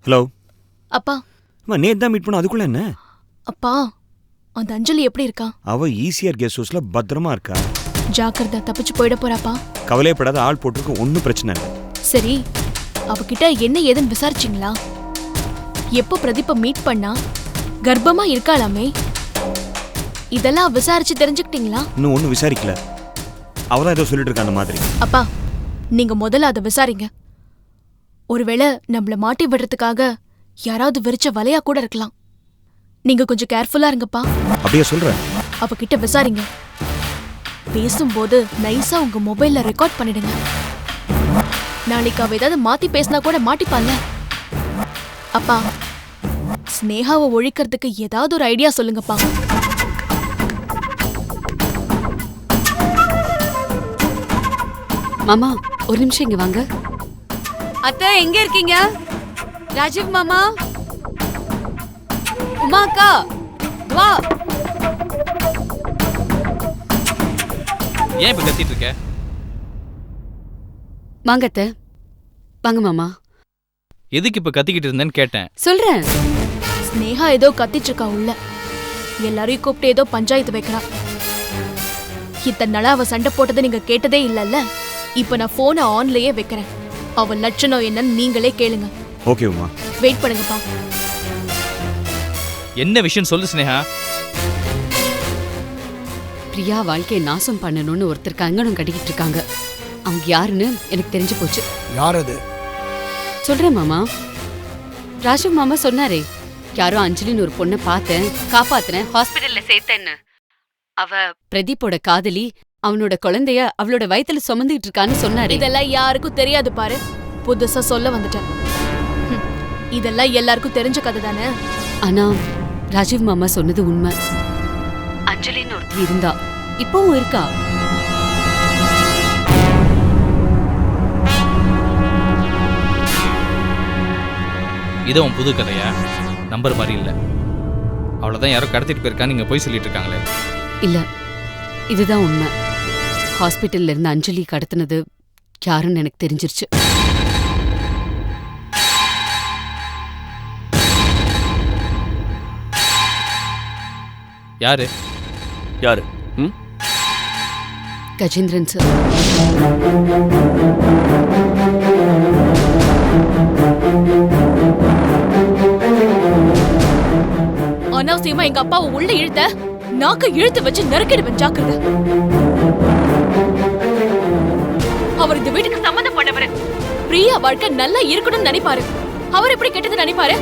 Hello அப்பா. நேத்து தான் மீட் பண்ண, அதுக்குள்ள என்ன? அப்பா, அந்த அஞ்சலி எப்படி இருக்கா? அவ ஈசிஆர் கெஸ்ட் ஹவுஸ்ல பத்திரமா இருக்கா. ஜாக்கிரதை, தப்பிச்சு போயிட போறாப்பா. கவலைப்படாத, ஆள் போட்டிருக்கு, ஒன்னும் பிரச்சனை இல்லை. சரி, அவகிட்ட என்ன ஏதுன்னு விசாரிச்சிங்களா? எப்போ பிரதீப்ப மீட் பண்ணா? கர்ப்பமா இருக்காளாமே, இதெல்லாம் விசாரிச்சு தெரிஞ்சுக்கிட்டீங்களா? இன்னும் ஒன்னும் விசாரிக்கல, அவதான் ஏதோ சொல்லிட்டு இருக்கா அந்த மாதிரி. அப்பா, நீங்க முதல்ல அதை விசாரிங்க. ஒருவேளை நம்மள மாட்டி விடுறதுக்காக யாராவது விரிச்ச வலையா கூட இருக்கலாம். நீங்க கொஞ்சம் கேர்ஃபுல்லா இருங்கப்பா. அப்படியே சொல்ற? அவகிட்ட விசாரிங்க. பேசும்போது நைஸா உங்க மொபைல்ல ரெக்கார்ட் பண்ணிடுங்க. நாளைக்கு அவ ஏதாவது மாத்தி பேசினா கூட மாட்டிப்பாங்க. அப்பா, ஸ்னேகாவை ஒழிக்கிறதுக்கு ஏதாவது ஒரு ஐடியா சொல்லுங்கப்பா. மாமா, ஒரு நிமிஷம் இங்க வாங்க. அத்தை, எங்க இருக்கீங்க? ராஜீவ் மாமா, உமா அக்கா, வா. ஏன் இப்ப கத்திட்டு இருக்க? வாங்க அத்தை, வாங்க மாமா. எதுக்கு இப்ப கத்திக்கிட்டு இருந்தேன்னு கேட்டேன். சொல்றேன். ஸ்னேகா ஏதோ கத்திட்டு இருக்கா உள்ள. எல்லாரையும் கூப்பிட்டு ஏதோ பஞ்சாயத்து வைக்கிறா. இத்தனை நாளா அவ சண்டை போட்டதை நீங்க கேட்டதே இல்லல்ல. இப்ப நான் போனை ஆன்லயே வைக்கிறேன். அவ லட்சணம் என்னன்னு நீங்களே கேளுங்க. ஓகே உமா, வெயிட் பண்ணுங்கப்பா. என்ன விஷயம் சொல்லு ஸ்னேகா. பிரியா வாழ்க்கையை நாசம் பண்ணணும்னு ஒருத்தர் கங்கணம் கட்டிக்கிட்டு இருக்காங்க. அவங்க யாருன்னு எனக்கு தெரிஞ்சு போச்சு. யார் அது? சொல்றேன் மாமா. ராஜீவ் மாமா சொன்னாரே, யாரோ அஞ்சலின்னு ஒரு பொண்ணை பார்த்தேன், காப்பாத்தினேன், ஹாஸ்பிட்டல்ல சேர்த்தேன்னு. அவ பிரதீப்போட காதலி, அவனோட குழந்தைய அவளோட வயித்துல சுமந்துட்டு இருக்கான்னு சொன்னாரு. இதெல்லாம் யாருக்கும் தெரியாது பாரு. புதுசா சொல்ல வந்துட்டேன். இதெல்லாம் எல்லாருக்கும் தெரிஞ்ச கதை தானே. ஆனா ராஜீவ் மாமா சொன்னது உண்மை. அஞ்சலின்னு ஒருத்தி இருந்தா, இப்பவும் இருக்கா. இது உன் புது கதையா? நம்பர் மாதிரி இல்ல. அவ்வளவுதான் யாரோ கடத்திட்டு போயிருக்கான்னு நீங்க போய் சொல்லிட்டு இருக்காங்களே. இல்ல, இதுதான் உண்மை. ஹாஸ்பிட்டல்ல இருந்து அஞ்சலி கடத்தினது யாருன்னு எனக்கு தெரிஞ்சிருச்சு. யாரு? யாரு? கஜேந்திரன் சார். அனாவசியமா எங்க அப்பாவை உள்ள இழுத்த, நாக்க இழுத்து வச்சு நறுக்கிடுவேன். ஜாக்கிரதை. அவர் இந்த வீட்டுக்கு சம்மந்தப்பட்டவர். பிரியா வாழ்க்கை நல்லா இருக்கணும்னு நினைப்பாரு. அவர் எப்படி கெட்டது நினைப்பாரு?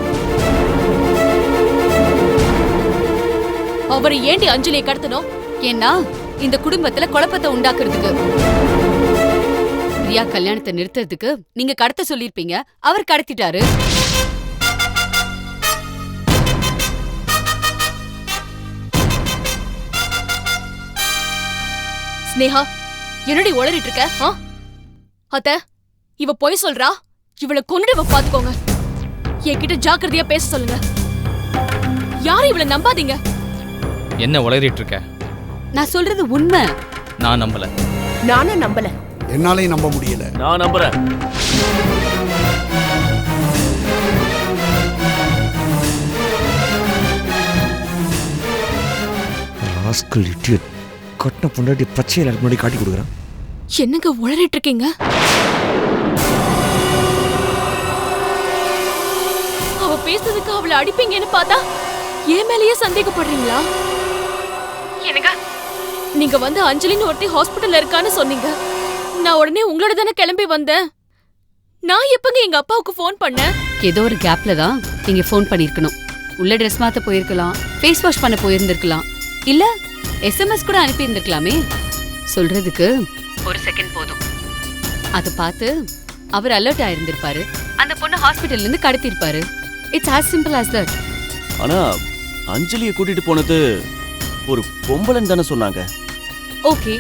அவர் ஏண்டி அஞ்சலியை கடத்தணும்? ஏன்னா இந்த குடும்பத்துல குழப்பத்தை உண்டாக்குறதுக்கு. பிரியா கல்யாணத்தை நிறுத்தறதுக்கு நீங்க கடத்த சொல்லிருப்பீங்க, அவர் கடத்திட்டாரு. ஸ்னேகா, என்னடி உளறிட்டு இருக்க? அத்த, இவ பொய் சொல்றா. இவளை கொன்னுடுவ பாத்துக்கோங்க. என்கிட்ட ஜாக்கிரதையா பேச சொல்லுங்க. யாரும் இவளை நம்பாதீங்க. என்ன உளறிட்டு இருக்க? நான் சொல்றது உண்மை. நான் நம்பல. நானும் நம்பல. என்னாலையும் நம்ப முடியல. நான் நம்புறேன். Rascal idiot. கட்டின பொண்டாட்டி பச்சை எல்லாருக்கு முன்னாடி காட்டி கொடுக்குறான். என்னங்க உளறிட்டு இருக்கீங்க? அவ பேசுறதுக்கு அவளை அடிப்பீங்கன்னு பார்த்தா ஏன் மேலேயே சந்தேகப்படுறீங்களா? என்னங்க, நீங்க வந்து அஞ்சலின்னு ஒருத்தி ஹாஸ்பிட்டல்ல இருக்கான்னு சொன்னீங்க. நான் உடனே உங்களோட தானே கிளம்பி வந்தேன். நான் எப்பங்க எங்க அப்பாவுக்கு போன் பண்ணேன்? ஏதோ ஒரு கேப்ல தான் நீங்க போன் பண்ணிருக்கணும். உள்ள ட்ரெஸ் மாத்த போயிருக்கலாம், ஃபேஸ் வாஷ் பண்ண போயிருந்திருக்கலாம், இல்ல SMS கூட அனுப்பி இருந்திருக்கலாமே. சொல்றதுக்கு ஒரு செகண்ட் போதும். அதை பார்த்து அவர் அலர்ட் ஆயிருந்திருப்பாரு. அந்த பொண்ணு ஹாஸ்பிட்டல்ல இருந்து கடத்திருப்பாரு. It's as simple as that. ஆனா அஞ்சலியை கூட்டிட்டு போனது ஒரு பொம்பளைன்னு தானே சொன்னாங்க. ஓகே,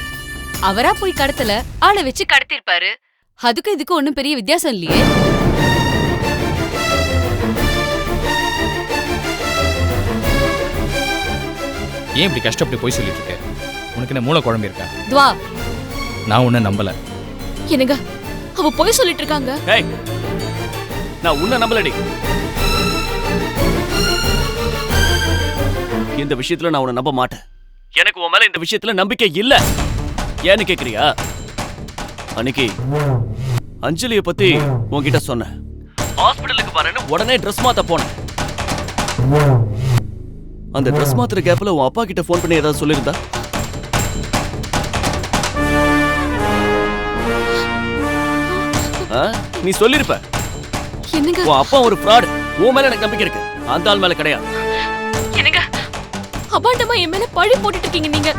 அவரா போய் கடத்தல, ஆளை வச்சு கடத்திருப்பாரு. அதுக்கு இதுக்கு ஒண்ணும் பெரிய வித்தியாசம் இல்லையே. ஏன் இப்படி கஷ்டப்பட்டு போய் சொல்லிட்டு இருக்க? உனக்கு என்ன மூளை குழம்பு இருக்கா? துவா, நான் உன்னை நம்பல. என்னங்க, அவ பொய் சொல்லிட்டு இருக்காங்க. நான் உன்னை நம்பலடி. இந்த விஷயத்துல நான் உன்னை நம்ப மாட்டேன். எனக்கு உன் மேல இந்த விஷயத்துல நம்பிக்கை இல்ல. ஏன்னு கேக்குறியா? அன்னைக்கு அஞ்சலிய பத்தி உன்கிட்ட சொன்னேன். ஹாஸ்பிடலுக்கு வரேன்னு உடனே ட்ரெஸ் மாத்த போனேன். அந்த ட்ரெஸ் மாத்துற கேப்ல உன் அப்பா கிட்ட போன் பண்ணி ஏதாவது சொல்லியிருந்தா? நீ சொல்லிருப்ப. என்னங்க உன் அப்பா ஒரு ஃப்ராட். உன் மேல எனக்கு நம்பிக்கை இருக்கு, அந்த ஆள் மேல கிடையாது. என்னங்க அபாண்டமா என் மேல பழி போட்டுட்டு இருக்கீங்க நீங்க.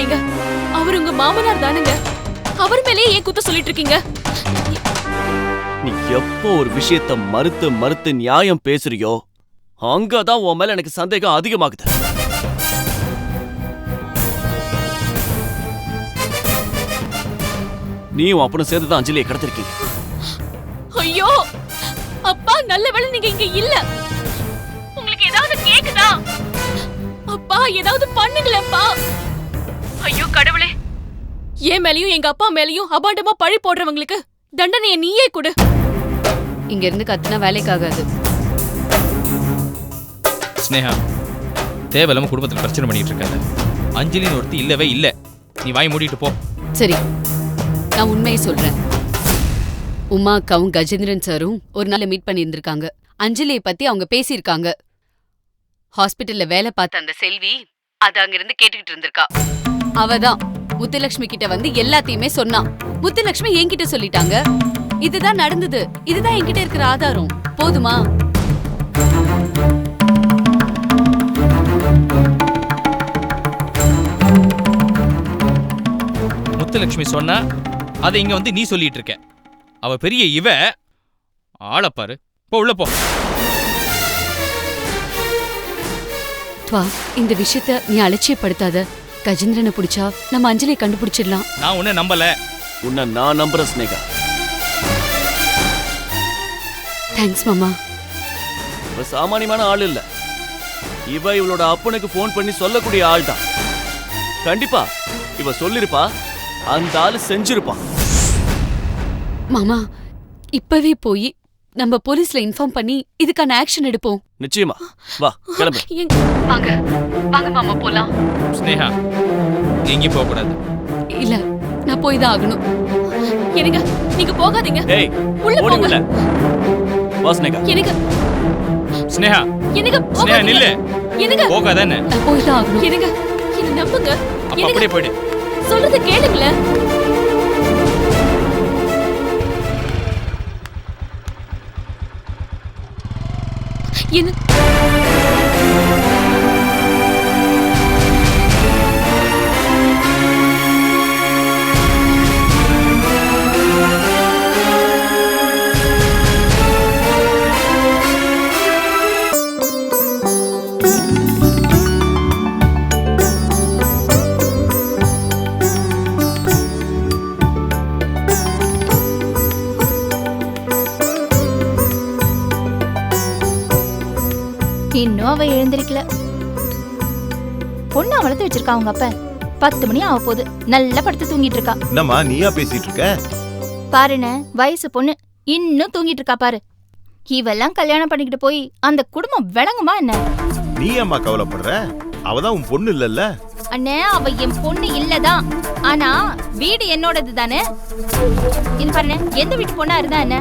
ஏங்க அவர் உங்க மாமனார் தானுங்க, அவர் மேலேயே ஏன் குத்த சொல்லிட்டு இருக்கீங்க? நீ எப்போ ஒரு விஷயத்த மறுத்து மறுத்து நியாயம் பேசுறியோ அங்கதான் உன் மேல எனக்கு சந்தேகம் அதிகமாகுது. நீயும் அப்பனும் சேர்ந்துதான் அஞ்சலியை கடத்திருக்கீங்க. ஐயோ அப்பா, நல்ல வேளை நீங்க இங்க இல்ல. உங்களுக்கு ஏதாவது கேக்குதா? அப்பா ஏதாவது பண்ணுங்களேப்பா. ஐயோ கடவுளே, என் மேலயும் எங்க அப்பா மேலயும் அபாண்டமா பழி போடுறவங்களுக்கு தண்டனையை நீயே கொடு. இங்க இருந்து கத்துனா வேலைக்காகாது. ஸ்னேகா, தேவையில்லாம குடும்பத்துல பிரச்சனை பண்ணிட்டு இருக்காத. அஞ்சலின்னு ஒருத்தி இல்லவே இல்ல. நீ வாய் மூடிட்டு போ. சரி, நான் உண்மையை சொல்றேன். உமா அக்காவும் கஜேந்திரன் சாரும் ஒரு நாள் மீட் பண்ணி இருந்திருக்காங்க. அஞ்சலியை பத்தி அவங்க பேசியிருக்காங்க. ஹாஸ்பிட்டல்ல வேலை பார்த்த அந்த செல்வி அத அங்கிருந்து கேட்டுக்கிட்டு இருந்திருக்கா. அவதான் முத்துலட்சுமி கிட்ட வந்து எல்லாத்தையுமே சொன்னா. முத்துலட்சுமி என்கிட்ட சொல்லிட்டாங்க. இதுதான் நடந்தது, இதுதான் என்கிட்ட இருக்கிற ஆதாரம். போதுமா? முத்துலட்சுமி சொன்னா அதை இங்க வந்து நீ சொல்லிட்டு இருக்க. அவ பெரிய இவ. ஆளப்பாரு, போ உள்ள போ. துவா, இந்த விஷயத்த நீ அலட்சியப்படுத்தாத. கஜேந்திரனை பிடிச்சா நம்ம அஞ்சலியை கண்டுபிடிச்சிடலாம். நான் உன்னை நம்பல. உன்னை நான் நம்புறேன் ஸ்னேகா. தேங்க்ஸ் மாமா. இவ சாமானியமான ஆள் இல்ல. இவ இவளோட அப்பனுக்கு போன் பண்ணி சொல்லக்கூடிய ஆள் தான். கண்டிப்பா இவ சொல்லிருப்பா, அந்த ஆளு செஞ்சிருப்பான். மாமா, இப்பவே போய் நம்ம போலீஸ்ல இன்ஃபார்ம் பண்ணி இதுக்கான ஆக்ஷன் எடுப்போம். நிச்சயமா. வா கிளம்பு. வாங்க வாங்க மாமா, போலாம். ஸ்னேகா, நீ எங்கேயும் போக கூடாது. இல்ல, நான் போய் தான் ஆகணும். எனக்கு நீங்க போகாதீங்க. ஏய், உள்ள ஓடி போங்க. உள்ள. வா ஸ்னேகா. எனக்கு ஸ்னேகா, எனக்கு ஸ்னேகா நில்லு. எனக்கு போகாதானே? நான் போய் தான் ஆகணும். எனக்கு என்ன நம்புங்க. அப்ப அப்படியே போயிடு. சொல்றது கேளுங்களேன். என்ன இன்னும் அவ எழுந்திருக்கல. பொண்ணு வளர்த்து வச்சிருக்கா அவங்க அப்ப. 10 மணி ஆக போகுது, நல்லா படுத்து தூங்கிட்டு இருக்கா. என்னம்மா நீயா பேசிட்டு இருக்க? பாருண்ணே, வயசு பொண்ணு இன்னும் தூங்கிட்டு இருக்கா பாரு. இவெல்லாம் கல்யாணம் பண்ணிக்கிட்டு போய் அந்த குடும்பம் விளங்குமா என்ன? நீ ஏம்மா கவலைப்படுற? அவதான் உன் பொண்ணு இல்லல்ல? அண்ணே, அவ என் பொண்ணு இல்லதான். ஆனா வீடு என்னோடது தானே. இது பாருண்ணே, எந்த வீட்டு பொண்ணா இருந்தா என்ன?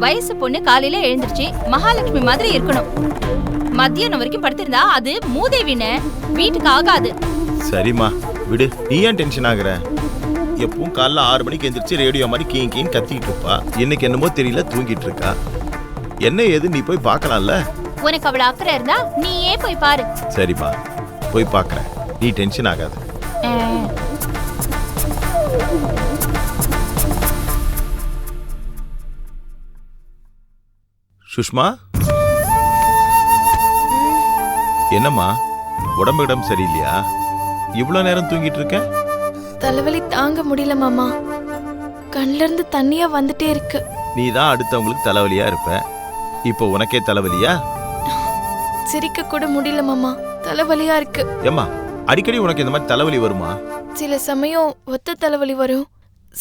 வயசு பொண்ணு காலையில எழுந்திருச்சு மகாலட்சுமி மாதிரி இருக்கணும். மத்தியானம் வரைக்கும் படுத்திருந்தா அது மூதேவின்னு வீட்டுக்கு ஆகாது. சரிம்மா விடு, நீ ஏன் டென்ஷன் ஆகுற? எப்பவும் காலைல 6 மணிக்கு எந்திரிச்சு ரேடியோ மாதிரி கீன் கீன் கத்திக்கிட்டு இருப்பா. இன்னைக்கு என்னமோ தெரியல தூங்கிட்டு இருக்கா. என்ன ஏது நீ போய் பார்க்கலாம்ல? உனக்கு அவள அக்கறை இருந்தா நீயே போய் பாரு. சரிம்மா போய் பார்க்கறேன், நீ டென்ஷன் ஆகாத. சுஷ்மா, என்னம்மா உடம்பு சரியில்லையா? இவ்வளவு நேரம் தூங்கிட்டு இருக்க? தலைவலி தாங்க முடியல மாமா. கண்ல இருந்து தண்ணியா வந்துட்டே இருக்கு. நீ தான் அடுத்தவங்களுக்கு தலைவலியா இருப்ப, இப்போ உனக்கே தலைவலியா? சிரிக்க கூட முடியல மாமா, தலைவலியா இருக்கு. ஏம்மா அடிக்கடி உனக்கு இந்த மாதிரி தலைவலி வருமா? சில சமயம் ஒத்த தலைவலி வரும்,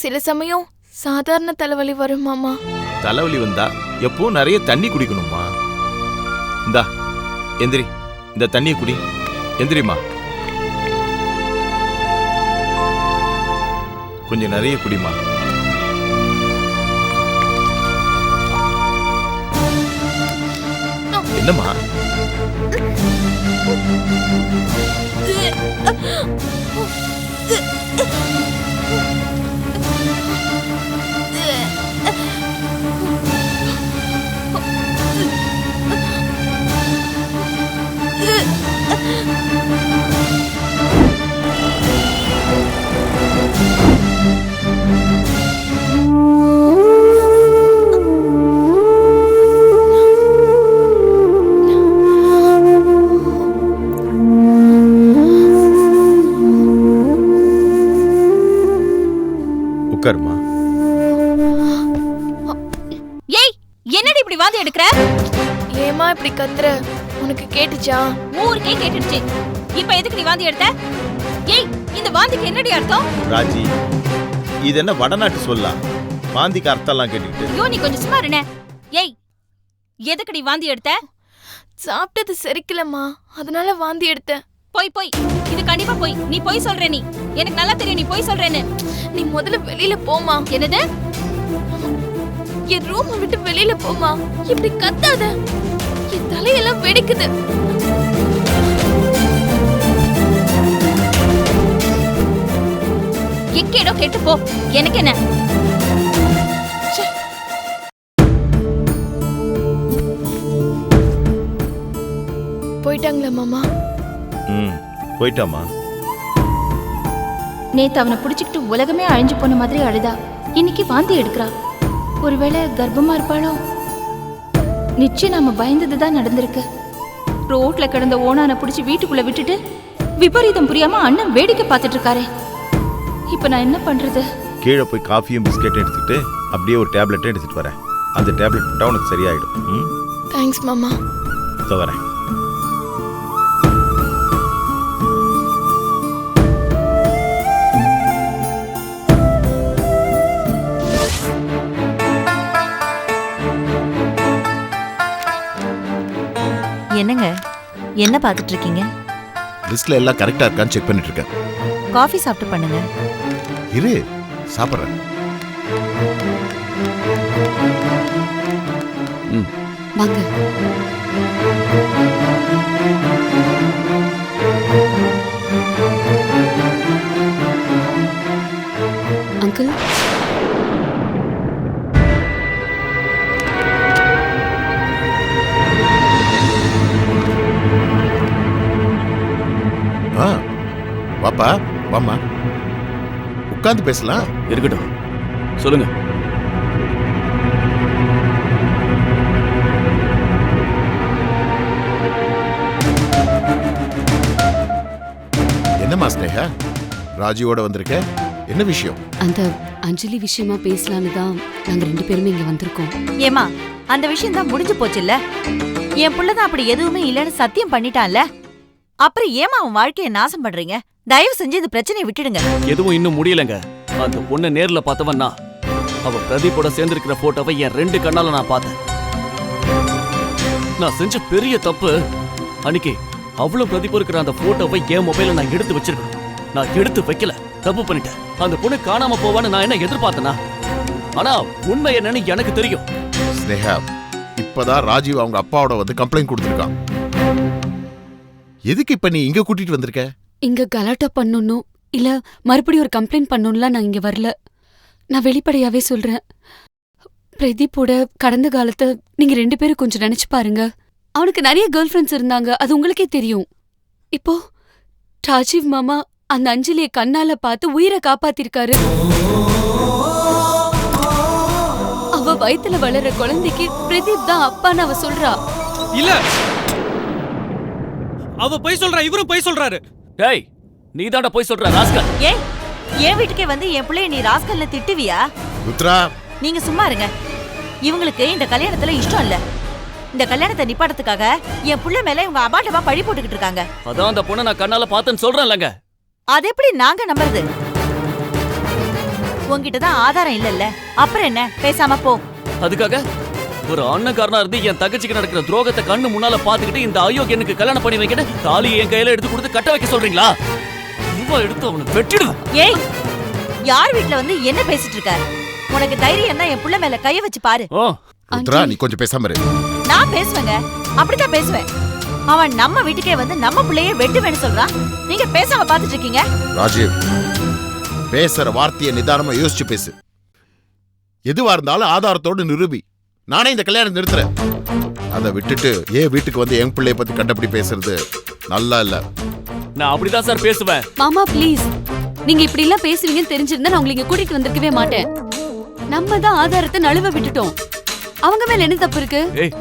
சில சமயம் சாதாரண தலைவலி வரும் மாமா. தலைவலி வந்தா எப்பவும் நிறைய தண்ணி குடிக்கணுமா? இந்தா எந்திரி, இந்த தண்ணியை குடி. எந்திரிமா. கொஞ்சம் நிறைய குடிமா. என்னம்மா? உட்காருமா. ஏய், என்னடி இப்படி வாந்தி எடுக்கற? ஏமா இப்படி கத்துற? உனக்கு கேட்டுச்சா? ஊருக்கே கேட்டுடுச்சு. இப்ப எதுக்கு நீ வாந்தி எடுத்த? ஏய், இந்த வாந்திக்கு என்னடி அர்த்தம்? ராஜி, இது என்ன வடநாட்டு சொல்லா? வாந்திக்கு அர்த்தம்லாம் கேட்டுக்கிட்டு. ஐயோ, நீ கொஞ்சம் சும்மா இருனே. ஏய், எதுக்கு நீ வாந்தி எடுத்த? சாப்பிட்டது செரிக்கலம்மா, அதனால வாந்தி எடுத்தேன். போய் போய், இது கண்டிப்பா போய். நீ போய் சொல்ற. நீ எனக்கு நல்லா தெரியும் நீ போய் சொல்றேன்னு. நீ முதல்ல வெளியில போமா. என்னது? என் ரூம் விட்டு வெளியில போமா. இப்படி கத்தாத, என் தலையெல்லாம் வெடிக்குது. எக்கேடோ கெட்டு போ, எனக்கு என்ன? போயிட்டாங்களா மாமா? போயிட்டாமா. நேத்து அவனை பிடிச்சிக்கிட்டு உலகமே அழிஞ்சு போன மாதிரி அழுதா. இன்னைக்கு வாந்தி எடுக்கிறா. ஒருவேளை கர்ப்பமா இருப்பாளோ? நிச்சயம் நாம பயந்ததுதான் நடந்திருக்கு. ரோட்ல கிடந்த ஓனான பிடிச்சி வீட்டுக்குள்ள விட்டுட்டு விபரீதம் புரியாம அண்ணன் வேடிக்கை பார்த்துட்டு இருக்காரே. இப்ப நான் என்ன பண்றது? கீழே போய் காஃபியும் பிஸ்கெட்டும் எடுத்துக்கிட்டு அப்படியே ஒரு டேப்லெட்டும் எடுத்துட்டு வரேன். அந்த டேப்லெட் போட்டா உனக்கு சரியாயிடும். தேங்க்ஸ் மாமா. வரேன். என்னங்க, என்ன பார்த்துட்டு இருக்கீங்க? லிஸ்ட்ல எல்லாம் கரெக்டா இருக்கான்னு செக் பண்ணிட்டு இருக்கேன். காஃபி சாப்பிட்டு பண்ணுங்க. இரு, சாப்பிட்றேன். வாங்க. அங்கிள், வாப்பா, வாமா, உட்கார்ந்து பேசலாம். இருக்கட்டும், சொல்லுங்க. என்னம்மா ஸ்னேகா, ராஜியோட வந்திருக்க? என்ன விஷயம்? அந்த அஞ்சலி விஷயமா பேசலான்னு தான் நாங்க 2 பேருமே இங்க வந்திருக்கோம். ஏமா, அந்த விஷயம் தான் முடிஞ்சு போச்சுல்ல. என் புள்ளதான் அப்படி எதுவுமே இல்லைன்னு சத்தியம் பண்ணிட்டான்ல. அப்புறம் ஏமா அவன் வாழ்க்கையை நாசம் பண்றீங்க? தயவு செஞ்சு இந்த பிரச்சனையை விட்டுடுங்க. எதுவும் இன்னும் முடியலங்க. அந்த பொண்ணை நேர்ல பார்த்தவன் நான். அவ பிரதீப்போட சேர்ந்திருக்கிற போட்டோவை என் 2 கண்ணால நான் பார்த்தேன். நான் செஞ்ச பெரிய தப்பு. அன்னைக்கு அவ்வளவு பிரதீப் இருக்கிற அந்த போட்டோவை என் மொபைல நான் எடுத்து வச்சிருக்கேன். நான் எடுத்து வைக்கல, தப்பு பண்ணிட்டேன். அந்த பொண்ணு காணாம போவான்னு நான் என்ன எதிர்பார்த்தனா? ஆனா உண்மை என்னன்னு எனக்கு தெரியும். ஸ்னேகா, இப்பதான் ராஜீவ் அவங்க அப்பாவோட வந்து கம்ப்ளைண்ட் கொடுத்திருக்கான். எதுக்கு இப்ப நீ இங்க கூட்டிட்டு வந்திருக்க? இங்க கலாட்டா பண்ணணும் இல்ல மறுபடியும் ஒரு கம்ப்ளைண்ட் பண்ணணும்லாம் நான் இங்க வரல. நான் வெளிப்படையாவே சொல்றேன். பிரதீப்போட கடந்த காலத்தை நீங்க 2 பேரும் கொஞ்சம் நினைச்சு பாருங்க. அவனுக்கு நிறைய கேர்ள் ஃப்ரெண்ட்ஸ் இருந்தாங்க, அது உங்களுக்கே தெரியும். இப்போ ராஜீவ் மாமா அந்த அஞ்சலியை கண்ணால பார்த்து உயிரை காப்பாத்திருக்காரு. அவ வயித்துல வளர்ற குழந்தைக்கு பிரதீப் தான் அப்பான்னு அவ சொல்றா. இல்ல, அவ போய் சொல்றா, இவரும் போய் சொல்றாரு. டேய், நீ தாண்டா போய் சொல்ற ராஸ்கல். ஏன் என் வீட்டுக்கே வந்து என் பிள்ளைய நீ ராஸ்கல்ல திட்டுவியா? ருத்ரா, நீங்க சும்மா இருங்க. இவங்களுக்கு இந்த கல்யாணத்துல இஷ்டம் இல்ல. இந்த கல்யாணத்தை நிப்பாட்டத்துக்காக என் புள்ள மேல இவங்க அபாண்டமா பழி போட்டுக்கிட்டு இருக்காங்க. அதான் அந்த பொண்ணை நான் கண்ணால பார்த்தேன்னு சொல்றேன்லங்க. அது எப்படி நாங்க நம்புறது? உங்ககிட்ட தான் ஆதாரம் இல்லல்ல, அப்புறம் என்ன? பேசாம போ. அதுக்காக ஒரு அண்ணக்காரனா இருந்து என் தங்கச்சிக்கு நடக்கிற துரோகத்தை கண்ணு முன்னால பாத்துக்கிட்டு இந்த அயோக்கியனுக்கு கல்யாணம் பண்ணி வைக்கிட்டு தாலியை என் கையில எடுத்து கொடுத்து கட்ட வைக்க சொல்றீங்களா? இவன் எடுத்து அவனை வெட்டிடுவேன். ஏய், யார் வீட்ல வந்து என்ன பேசிட்டு இருக்க? உனக்கு தைரியம் தான் என் புள்ள மேல கைய வச்சு பாரு. ஓ, ருத்ரா, நீ கொஞ்சம் பேசாம இரு. நான் பேசுவேங்க, அப்படித்தான் பேசுவேன். அவன் நம்ம வீட்டுக்கே வந்து நம்ம பிள்ளைய வெட்டுவேன்னு சொல்றான். நீங்க பேசாம பாத்துட்டு இருக்கீங்க. ராஜீவ், பேசுற வார்த்தையை நிதானமா யோசிச்சு பேசு. எதுவா இருந்தாலும் ஆதாரத்தோடு நிரூபி. நானே இந்த கல்யாணம் நிறுத்துறேன். அதை விட்டுட்டு ஏன் வீட்டுக்கு வந்து என் பிள்ளைய பத்தி கண்டபடி பேசுறது நல்லா இல்ல. நான் அப்படிதான் சார் பேசுவேன். மாமா ப்ளீஸ், நீங்க இப்படி எல்லாம் பேசுவீங்கன்னு தெரிஞ்சிருந்தா நான் உங்களுக்கு கூட்டிட்டு வந்திருக்கவே மாட்டேன். நம்ம தான் ஆதாரத்தை நழுவ விட்டுட்டோம். அவங்க மேல என்ன தப்பு இருக்கு? ஏய்,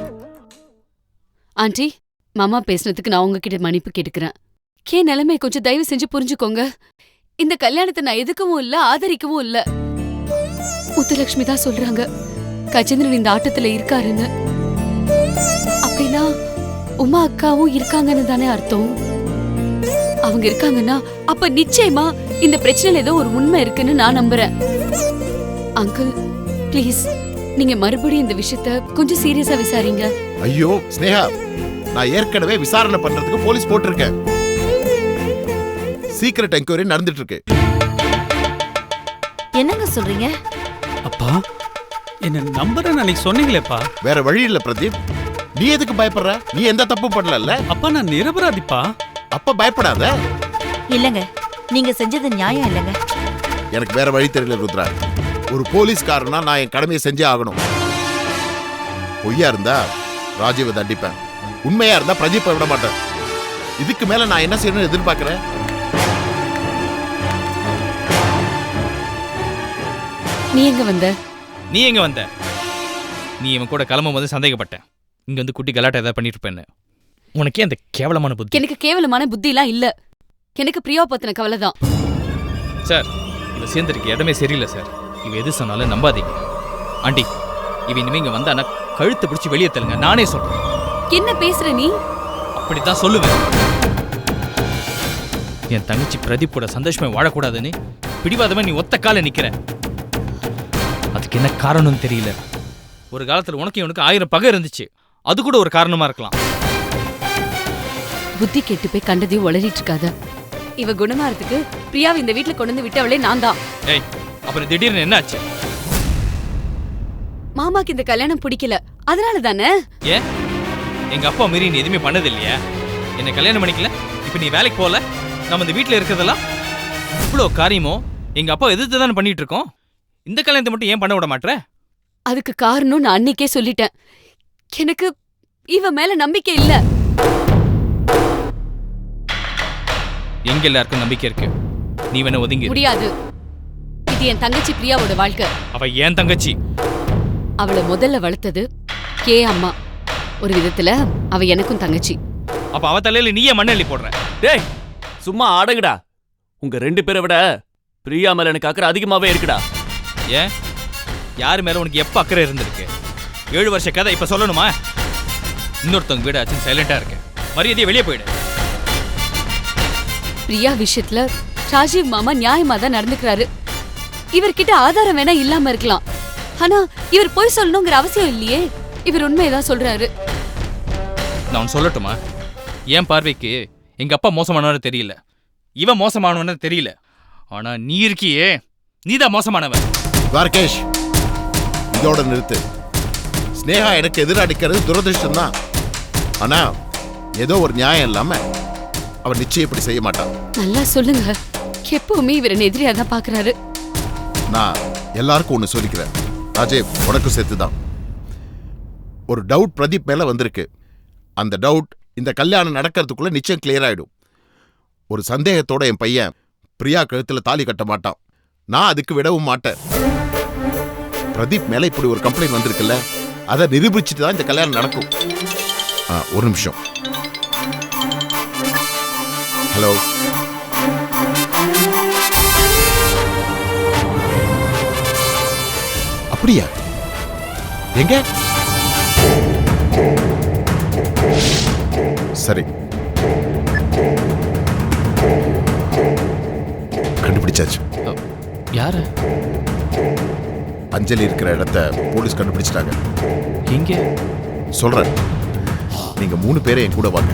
ஆண்டி, மாமா பேசுனதுக்கு நான் உங்ககிட்ட மன்னிப்பு கேட்டுக்கிறேன். என் நிலைமை கொஞ்சம் தயவு செஞ்சு புரிஞ்சுக்கோங்க. இந்த கல்யாணத்தை நான் எதுக்கவும் இல்ல, ஆதரிக்கவும் இல்ல. முத்துலட்சுமி தான் சொல்றாங்க கஜேந்திரன் இந்த ஆட்டத்துல இருக்காருன்னு. அப்படின்னா உமா அக்காவும் இருக்காங்கன்னு தானே அர்த்தம்? அவங்க இருக்காங்கன்னா அப்ப நிச்சயமா இந்த பிரச்சனையில ஏதோ ஒரு உண்மை இருக்குன்னு நான் நம்புறேன். அங்கிள் ப்ளீஸ், நீங்க மறுபடியும் இந்த விஷயத்த கொஞ்சம் சீரியஸா விசாரிங்க. ஐயோ ஸ்னேகா, நான் ஏற்கனவே விசாரணை பண்றதுக்கு போலீஸ் போட்டிருக்கேன். சீக்ரெட் என்கொயரி நடந்துட்டு இருக்கு. என்னங்க சொல்றீங்க? அப்பா, என்ன நம்புறேன்னு அன்னைக்கு சொன்னீங்களேப்பா. வேற வழி இல்ல பிரதீப். நீ எதுக்கு பயப்படுற? நீ எந்த தப்பு பண்ணல. அப்பா, நான் நிரபராதிப்பா. அப்ப பயப்படாத. இல்லங்க, நீங்க செஞ்சது நியாயம் இல்லங்க. எனக்கு வேற வழி தெரியல ருத்ரா. ஒரு போலீஸ்காரனா நான் என் கடமையை செஞ்சே ஆகணும். பொய்யா இருந்தா ராஜீவை தண்டிப்பேன், உண்மையா இருந்தா பிரதீப்பை விட மாட்டேன். இதுக்கு மேல நான் என்ன செய்யணும்னு எதிர்பார்க்கிறேன்? நீ எங்க வந்த? நீ எங்க வந்த? நீ இவன் கூட கிளம்பும் போது சந்தேகப்பட்டேன். இங்க வந்து குட்டி கலாட்டை ஏதாவது பண்ணிட்டு இருப்பேன்னு. உனக்கே அந்த கேவலமான புத்தி. எனக்கு கேவலமான புத்தி எல்லாம் இல்ல. எனக்கு பிரியா பத்தின கவலை தான். சார், இவ சேர்ந்திருக்க இடமே சரியில்லை சார். இவ எது சொன்னாலும் நம்பாதீங்க. ஆண்டி, இவ இனிமே இங்க வந்தானா கழுத்தை பிடிச்சி வெளியே தள்ளுங்க. நானே சொல்றேன். என்ன பேசுற நீ? அப்படித்தான் சொல்லுவேன். என் தங்கச்சி பிரதீப்போட சந்தோஷமே வாழக்கூடாதுன்னு பிடிவாதமா நீ ஒத்த கால நிக்கிற. அதுக்கு என்ன காரணம்னு தெரியல. ஒரு காலத்துல உனக்கு இவனுக்கு 1000 பகை இருந்துச்சு. அது கூட ஒரு காரணமா இருக்கலாம். புத்தி கெட்டு போய் கண்டதையும் உளறிட்டு இருக்காத. இவ குணமாறதுக்கு பிரியாவை இந்த வீட்டுல கொண்டு வந்து விட்டவளே நான் தான். ஏய், அப்புறம் திடீர்னு என்ன ஆச்சு? மாமாக்கு இந்த கல்யாணம் பிடிக்கல, அதனால தானே. ஏன் எங்க அப்பா மீறி நீ எதுவுமே பண்ணது இல்லையா? என்ன கல்யாணம் பண்ணிக்கல, இப்ப நீ வேலைக்கு போல, நம்ம இந்த வீட்டுல இருக்கிறதெல்லாம் இவ்வளோ காரியமோ எங்க அப்பா எதிர்த்து தானே பண்ணிட்டு இருக்கோம். இந்த கல்யாணத்தை மட்டும் ஏன் பண்ண விட மாட்டேற? அதுக்கு காரணம் நான் அன்னைக்கே சொல்லிட்டேன். எனக்கு இவ மேல நம்பிக்கை இல்ல. எங்க எல்லாருக்கும் நம்பிக்கை இருக்கு. நீ வேணா ஒதுங்கி. முடியாது. இது என் தங்கச்சி பிரியாவோட வாழ்க்கை. அவ ஏன் தங்கச்சி. அவளை முதல்ல வளர்த்தது அம்மா. ஒரு விதத்துல அவ எனக்கும் தங்கச்சி. அப்ப அவ தலையில நீயே மண்ணெள்ளி போடுற. டேய், சும்மா அடங்குடா. உங்க 2 பேரை விட பிரியா மேல எனக்கு அக்கறை அதிகமாவே இருக்குடா. ஏன், யாரு மேல உனக்கு எப்ப அக்கறை இருந்திருக்கு? 7 வருஷ கதை இப்ப சொல்லணுமா? இன்னொருத்தவங்க வீடு ஆச்சுன்னு சைலண்டா இருக்க. மரியாதையை வெளியே போயிடு. பிரியா விஷயத்துல ராஜீவ் மாமா நியாயமா தான் நடந்துக்கிறாரு. இவர்கிட்ட ஆதாரம் வேணா இல்லாம இருக்கலாம், ஆனா இவர் போய் சொல்லணுங்கிற அவசியம் இல்லையே. இவர் உண்மையதான் சொல்றாரு. நான் சொல்லட்டுமா? என் பார்வைக்கு எங்க அப்பா மோசமானவன்னு தெரியல, இவன் மோசமானவன்னு தெரியல. ஆனா நீ இருக்கியே, நீதான் மோசமானவன். துவாரகேஷ், இதோட நிறுத்து. ஸ்னேகா எனக்கு எதிராடிக்கிறது துரதிருஷ்டம் தான். ஆனா ஏதோ ஒரு நியாயம் இல்லாம அவன் நிச்சயம் இப்படி செய்ய மாட்டான். நல்லா சொல்லுங்க. எப்பவுமே இவர் எதிரியா தான் பாக்குறாரு. நான் எல்லாருக்கும் ஒண்ணு சொல்லிக்கிறேன் ராஜீவ், உனக்கும் சேர்த்துதான். ஒரு டவுட் பிரதீப் மேல வந்திருக்கு. அந்த டவுட் இந்த கல்யாணம் நடக்கிறதுக்குள்ள நிச்சயம் கிளியர் ஆயிடும். ஒரு சந்தேகத்தோட என் பையன் பிரியா கழுத்துல தாலி கட்ட மாட்டான். நான் அதுக்கு விடவும் மாட்டேன். பிரதீப் மேல இப்படி ஒரு கம்ப்ளைண்ட் வந்திருக்குல்ல, அதை நிரூபிச்சுட்டு தான் இந்த கல்யாணம் நடக்கும். ஒரு நிமிஷம். ஹலோ, அப்படியா? எங்க? சரி, கண்டுபிடிச்சாச்சு. யாரு? அஞ்சலி இருக்கிற இடத்த போலீஸ் கண்டுபிடிச்சிட்டாங்க. இங்கே சொல்றேன், நீங்க 3 பேரை என் கூட வாங்க.